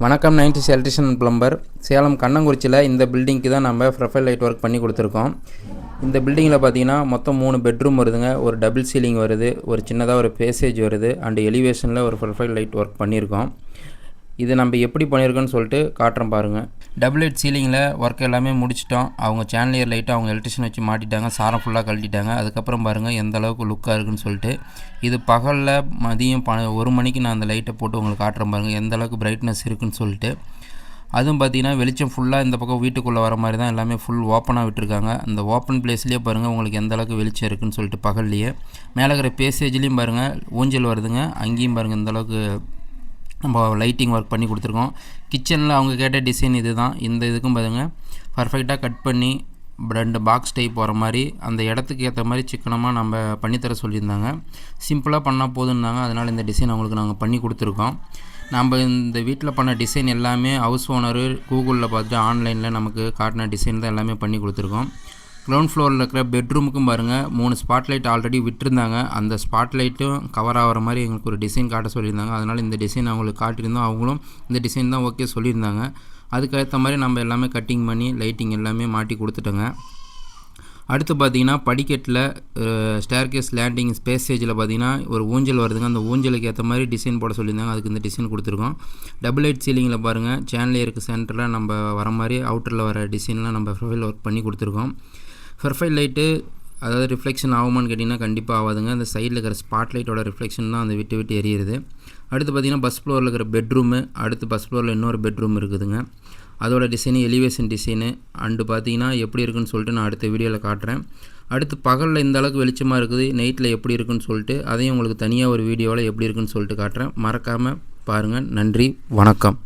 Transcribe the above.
வணக்கம் 90s electrician and plumber Salem கண்ணங்குறிச்சியில் இந்த பில்டிங்க்கு தான் நம்ம ப்ரொஃபைல் லைட் ஒர்க் பண்ணி கொடுத்துருக்கோம். இந்த பில்டிங்கில் பார்த்தீங்கன்னா மொத்தம் 3 பெட்ரூம் வருதுங்க. ஒரு டபுள் சீலிங் வருது, ஒரு சின்னதாக ஒரு பேசேஜ் வருது, அண்ட் எலிவேஷனில் ஒரு ப்ரொஃபைல் லைட் ஒர்க் பண்ணியிருக்கோம். இது நம்ம எப்படி பண்ணியிருக்கோன்னு சொல்லிட்டு காட்டுறோம் பாருங்கள். டபுள் லைட் சீலிங்கில் ஒர்க் எல்லாமே முடிச்சிட்டோம். அவங்க சேனலியர் லைட்டை அவங்க எலக்ட்ரிஷியன் வச்சு மாட்டிட்டாங்க, சாரம் ஃபுல்லாக கழட்டிட்டாங்க. அதுக்கப்புறம் பாருங்கள் எந்த அளவுக்கு லுக்காக இருக்குன்னு சொல்லிட்டு. இது பகலில் மதியம் 1 மணிக்கு நான் அந்த லைட்டை போட்டு உங்களுக்கு காட்டுறேன் பாருங்கள் எந்த அளவுக்கு பிரைட்னஸ் இருக்குன்னு சொல்லிட்டு. அதுவும் பார்த்தீங்கன்னா வெளிச்சம் ஃபுல்லாக இந்த பக்கம் வீட்டுக்குள்ளே வர மாதிரி தான் எல்லாமே ஃபுல் ஓப்பனாக விட்டுருக்காங்க. அந்த ஓப்பன் பிளேஸ்லேயே பாருங்கள் உங்களுக்கு எந்த அளவுக்கு வெளிச்சம் இருக்குன்னு சொல்லிட்டு பகல்லையே. மேலே இருக்கிற பேசேஜ்லேயும் பாருங்கள் ஊஞ்சல் வருதுங்க, அங்கேயும் பாருங்கள் இந்த அளவுக்கு நம்ம லைட்டிங் ஒர்க் பண்ணி கொடுத்துருக்கோம். கிச்சனில் அவங்க கேட்ட டிசைன் இது தான். இந்த இதுக்கும் பாருங்கள் பர்ஃபெக்டாக கட் பண்ணி 2 பாக்ஸ் டைப் வர மாதிரி அந்த இடத்துக்கு ஏற்ற மாதிரி சிக்கனமாக நம்ம பண்ணித்தர சொல்லியிருந்தாங்க. சிம்பிளாக பண்ணால் போதுன்னாங்க. அதனால் இந்த டிசைன் அவங்களுக்கு நாங்கள் பண்ணி கொடுத்துருக்கோம். நம்ம இந்த வீட்டில் பண்ண டிசைன் எல்லாமே ஹவுஸ் ஓனரு கூகுளில் பார்த்துட்டு ஆன்லைனில் நமக்கு காட்டின டிசைன் தான் எல்லாமே பண்ணி கொடுத்துருக்கோம். கிரவுண்ட் ஃப்ளோரில் இருக்கிற பெட்ரூமுக்கும் பாருங்கள் 3 ஸ்பாட் லைட் ஆல்ரெடி விட்டுருந்தாங்க. அந்த ஸ்பாட் லைட்டும் கவர் ஆகிற மாதிரி எங்களுக்கு ஒரு டிசைன் காட்ட சொல்லியிருந்தாங்க. அதனால் இந்த டிசைன் அவங்களுக்கு காட்டியிருந்தோம். அவங்களும் இந்த டிசைன் தான் ஓகே சொல்லியிருந்தாங்க. அதுக்கேற்ற மாதிரி நம்ம எல்லாமே கட்டிங் பண்ணி லைட்டிங் எல்லாமே மாட்டி கொடுத்துட்டோங்க. அடுத்து பார்த்திங்கன்னா படிக்கட்டில் ஸ்டேர்கேஸ் லேண்டிங் பேசேஜில் பார்த்திங்கன்னா ஒரு ஊஞ்சல் வருதுங்க. அந்த ஊஞ்சலுக்கு ஏற்ற மாதிரி டிசைன் போட சொல்லியிருந்தாங்க. அதுக்கு இந்த டிசைன் கொடுத்துருக்கோம். டபுள் லைட் சீலிங்கில் பாருங்கள் சேனலியருக்கு சென்டரில் நம்ம வர மாதிரி அவுட்டரில் வர டிசைன்லாம் நம்ம ப்ரொஃபைல் ஒர்க் பண்ணி கொடுத்துருக்கோம். ப்ரொஃபைல் லைட்டு அதாவது ரிஃப்ளெக்ஷன் ஆகுமான்னு கேட்டிங்கன்னா கண்டிப்பாக ஆகாதுங்க. அந்த சைடில் இருக்கிற ஸ்பாட் லைட்டோட ரிஃப்ளெக்ஷன் தான் அந்த விட்டு எரியுது. அடுத்து பார்த்திங்கன்னா பஸ் ஃப்ளோரில் இருக்கிற பெட்ரூமு, அடுத்து பஸ் ஃப்ளோரில் இன்னொரு பெட்ரூம் இருக்குதுங்க. அதோட டிசைனு எலிவேஷன் டிசைனு அண்டு பார்த்தீங்கன்னா எப்படி இருக்குன்னு சொல்லிட்டு நான் அடுத்த வீடியோவில் காட்டுறேன். அடுத்து பகலில் இந்த அளவுக்கு வெளிச்சமாக இருக்குது, நைட்டில் எப்படி இருக்குன்னு சொல்லிட்டு அதையும் உங்களுக்கு தனியாக ஒரு வீடியோவில் எப்படி இருக்குன்னு சொல்லிட்டு காட்டுறேன். மறக்காமல் பாருங்கள். நன்றி, வணக்கம்.